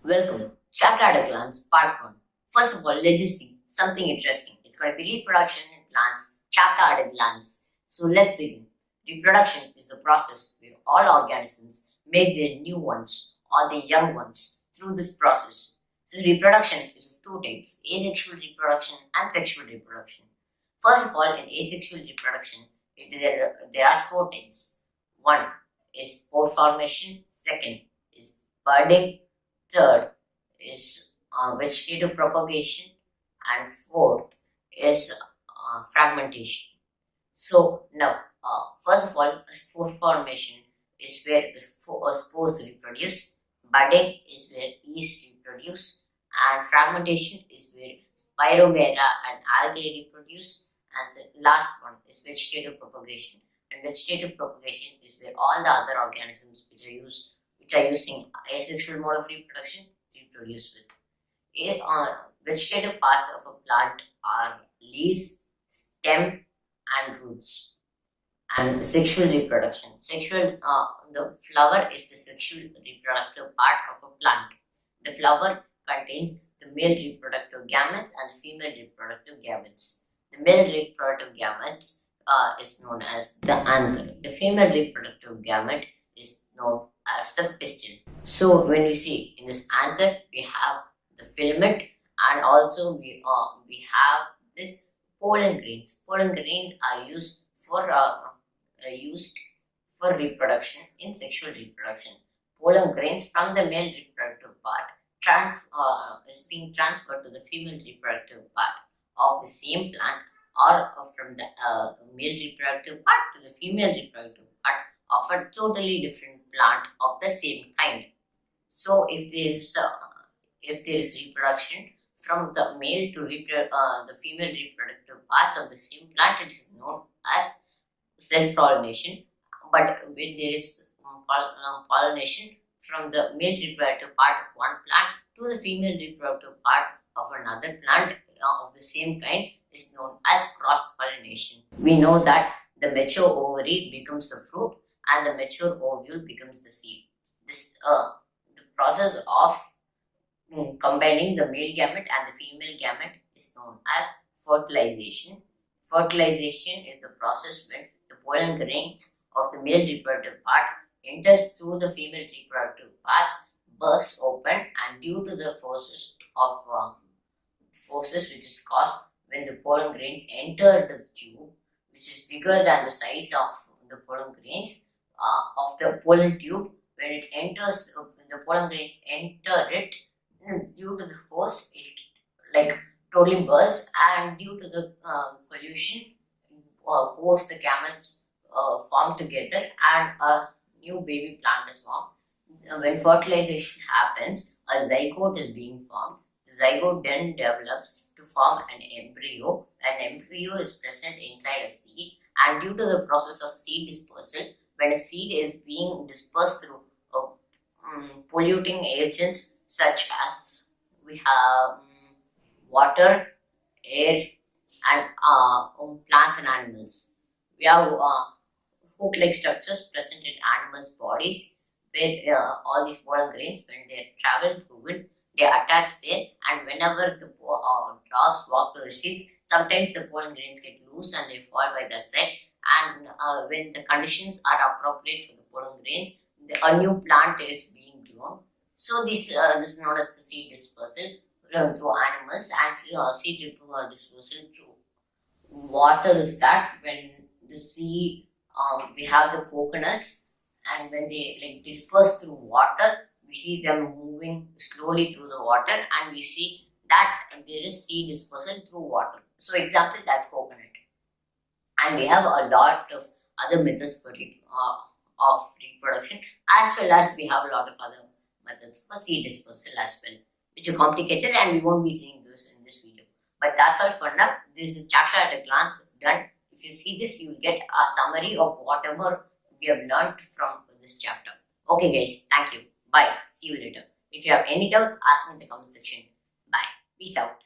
Welcome. Chapter at a glance, part 1. First of all, let's just see something interesting. It's going to be reproduction in plants, chapter at a glance. So let's begin. Reproduction is the process where all organisms make their new ones or their young ones through this process. So reproduction is of two types, asexual reproduction and sexual reproduction. First of all, in asexual reproduction, there are four types. One is spore formation, second is budding, third is vegetative propagation, and fourth is fragmentation. So now, first of all, spore formation is where the spores reproduce, budding is where yeast reproduce, and fragmentation is where spirogyra and algae reproduce, and the last one is vegetative propagation. And vegetative propagation is where all the other organisms which are using asexual mode of reproduction reproduce with. Vegetative parts of a plant are leaves, stem, and roots. And sexual reproduction. The flower is the sexual reproductive part of a plant. The flower contains the male reproductive gametes and the female reproductive gametes. The male reproductive gametes is known as the anther. The female reproductive gamete is known as the pistil. So when we see in this anther, we have the filament, and also we have this pollen grains. Pollen grains are used for reproduction in sexual reproduction. Pollen grains from the male reproductive part is being transferred to the female reproductive part of the same plant, or from the male reproductive part to the female reproductive part of a totally different plant of the same kind. So if there is reproduction from the male to the female reproductive parts of the same plant, it is known as self-pollination. But when there is pollination from the male reproductive part of one plant to the female reproductive part of another plant of the same kind, is known as cross-pollination. We know that the mature ovary becomes the fruit and the mature ovule becomes the seed. The process of combining the male gamete and the female gamete is known as fertilization. Fertilization is the process when the pollen grains of the male reproductive part enters through the female reproductive parts, bursts open, and due to the forces which is caused when the pollen grains enter the tube, which is bigger than the size of the pollen grains of the pollen tube. When it enters, the pollen grains enter it, due to the force, it totally bursts, and due to the collision, force the gametes form together and a new baby plant is formed. When fertilization happens, a zygote is being formed. The zygote then develops to form an embryo. An embryo is present inside a seed, and due to the process of seed dispersal, when a seed is being dispersed through polluting agents such as we have water, air, and plants and animals. We have hook-like structures present in animals' bodies where all these pollen grains, when they travel through it, they attach there, and whenever the dogs walk to the streets, sometimes the pollen grains get loose and they fall by that side, and when the conditions are appropriate for the pollen grains, a new plant is being grown. So this is known as the seed dispersal through animals, and seed dispersal through water is that when the seed, we have the coconuts, and when they disperse through water, we see them moving slowly through the water, and we see that there is seed dispersal through water. So example, that's coconut. And we have a lot of other methods for of reproduction, as well as we have a lot of other methods for seed dispersal as well, which are complicated, and we won't be seeing this in this video. But that's all for now. This is chapter at a glance done. If you see this, you will get a summary of whatever we have learned from this chapter. Okay guys, thank you. Bye. See you later. If you have any doubts, ask me in the comment section. Bye. Peace out.